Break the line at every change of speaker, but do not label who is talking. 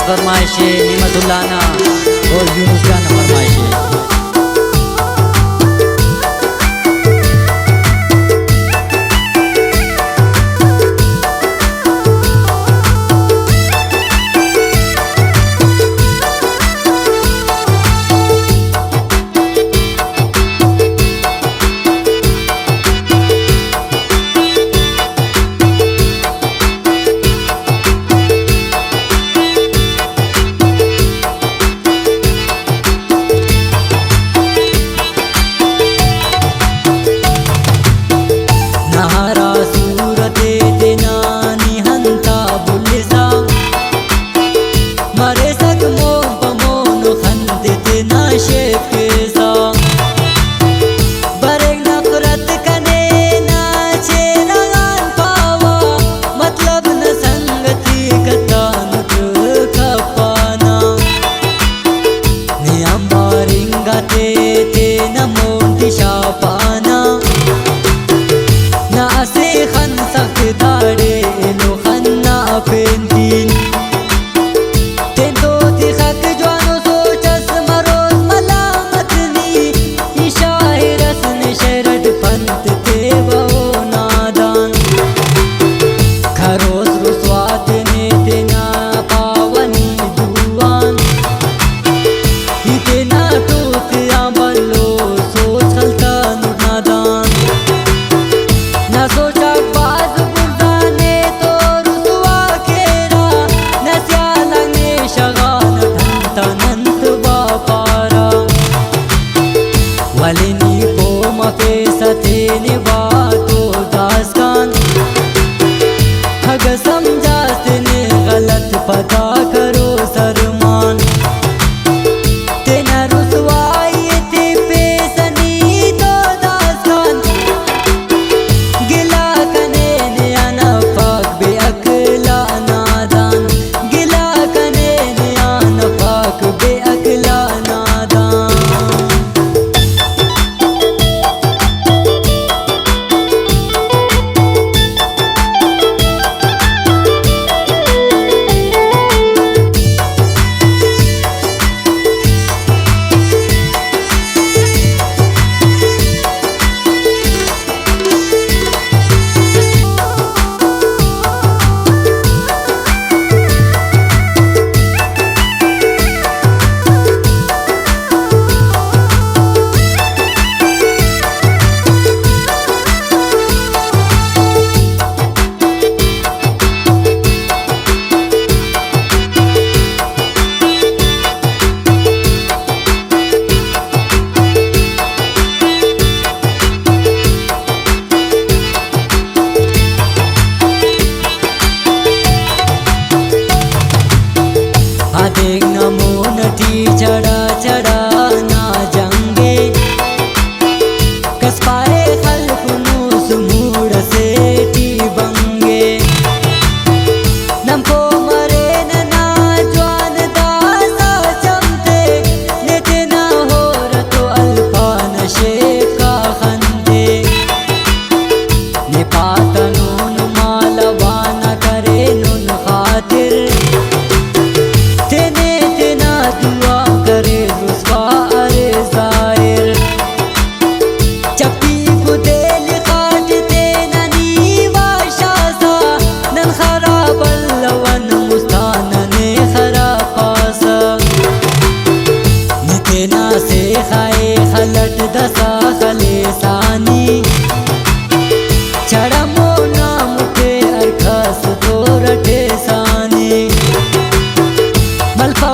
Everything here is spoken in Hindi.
फरमाइश है, निमतुल्लाना और यूनुस खान फरमाइश है। पता करो सरमान तेना रुसवाई थी पेसनी तो दास्तान गिला कने नियाना पाक बे अकला नादान गिला कने नियाना पाक बे अकला नादान। देख नमो नटी चढ़ा चढ़ा ना जंगे कस पाए खल्क नूस मूड से टी बंगे नमको मरे ना जवान दासा चमते नेते ना हो रतो अल्फा नशे का खंदे ने पाता नून मालवाना करे नून खातिर दुआ करे रुसवा अरे जाहिर चप्पी बुदेल काटते ननी वाशासा नन खराब लवन मुस्तान ने खरापासा नितेना से खाए खलट दसा खले सानी चढ़मो नाम के अरखस तो रटे सानी मलफा